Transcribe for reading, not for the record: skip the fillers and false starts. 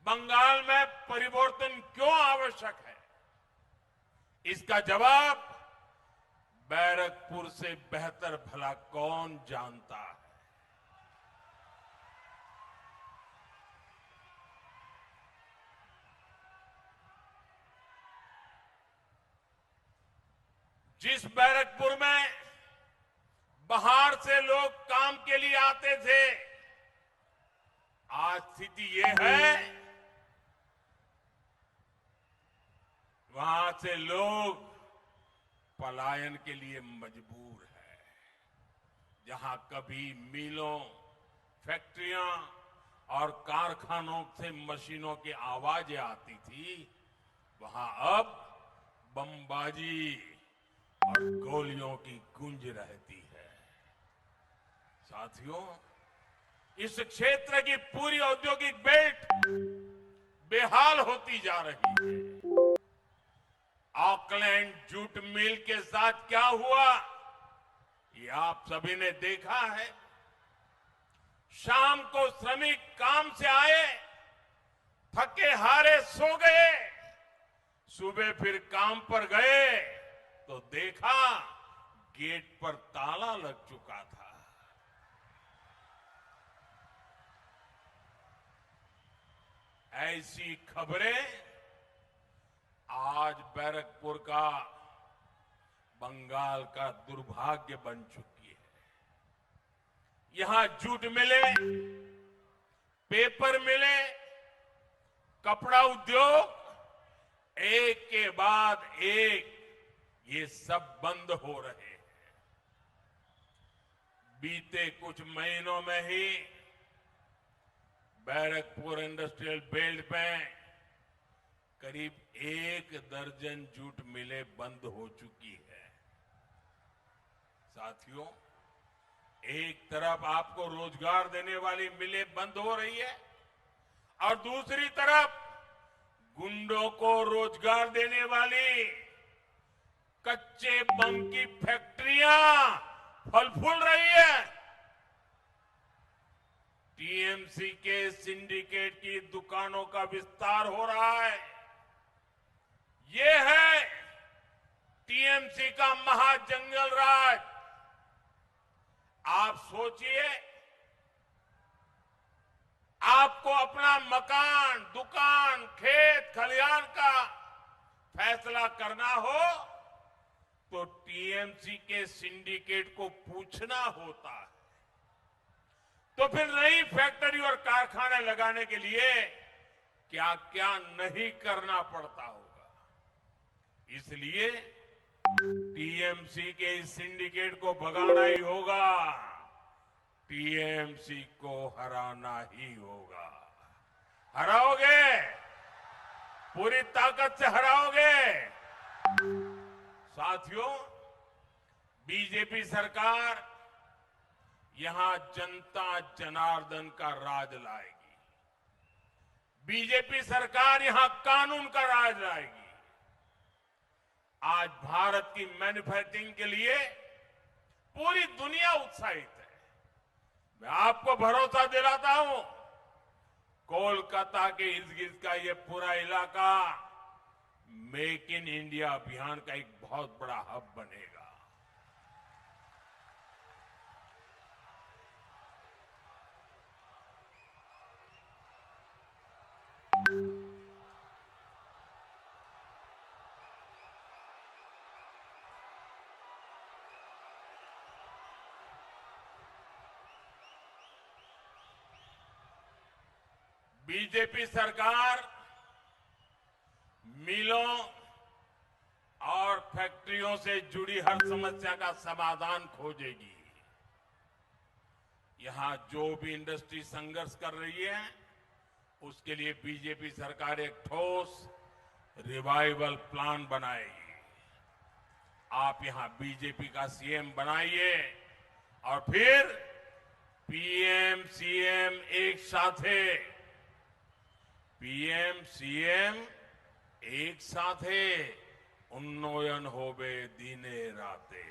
बंगाल में परिवर्तन क्यों आवश्यक है, इसका जवाब बैरकपुर से बेहतर भला कौन जानता है। जिस बैरकपुर में बाहर से लोग काम के लिए आते थे, आज स्थिति ये है वहां से लोग पलायन के लिए मजबूर है। जहां कभी मिलों, फैक्ट्रियां और कारखानों से मशीनों की आवाजें आती थी, वहां अब बमबाजी और गोलियों की गूंज रहती है। साथियों, इस क्षेत्र की पूरी औद्योगिक बेल्ट बेहाल होती जा रही है। ऑकलैंड जूट मिल के साथ क्या हुआ, ये आप सभी ने देखा है। शाम को श्रमिक काम से आए, थके हारे सो गए, सुबह फिर काम पर गए तो देखा गेट पर ताला लग चुका था। ऐसी खबरें आज बैरकपुर का, बंगाल का दुर्भाग्य बन चुकी है। यहां जूट मिले, पेपर मिले, कपड़ा उद्योग एक के बाद एक ये सब बंद हो रहे हैं। बीते कुछ महीनों में ही बैरकपुर इंडस्ट्रियल बेल्ट में करीब 1 दर्जन जूट मिलें बंद हो चुकी है। साथियों, एक तरफ आपको रोजगार देने वाली मिलें बंद हो रही है और दूसरी तरफ गुंडों को रोजगार देने वाली कच्चे बम की फैक्ट्रियां फल फूल रही है। टीएमसी के सिंडिकेट की दुकानों का विस्तार हो रहा है। ये है टीएमसी का महाजंगल राज। आप सोचिए, आपको अपना मकान, दुकान, खेत खलिहान का फैसला करना हो तो टीएमसी के सिंडिकेट को पूछना होता है। तो फिर नई फैक्ट्री और कारखाने लगाने के लिए क्या क्या नहीं करना पड़ता होगा। इसलिए टीएमसी के इस सिंडिकेट को भगाना ही होगा, टीएमसी को हराना ही होगा। हराओगे, पूरी ताकत से हराओगे। साथियों, बीजेपी सरकार यहां जनता जनार्दन का राज लाएगी। बीजेपी सरकार यहां कानून का राज लाएगी। आज भारत की मैन्युफैक्चरिंग के लिए पूरी दुनिया उत्साहित है। मैं आपको भरोसा दिलाता हूं, कोलकाता के इर्द गिर्द का ये पूरा इलाका मेक इन इंडिया अभियान का एक बहुत बड़ा हब बनेगा। बीजेपी सरकार मिलों और फैक्ट्रियों से जुड़ी हर समस्या का समाधान खोजेगी। यहां जो भी इंडस्ट्री संघर्ष कर रही है, उसके लिए बीजेपी सरकार एक ठोस रिवाइवल प्लान बनाएगी। आप यहां बीजेपी का सीएम बनाइए और फिर पीएम सीएम एक साथे, पीएम सीएम एक साथे उन्नयन होवे दिने राते।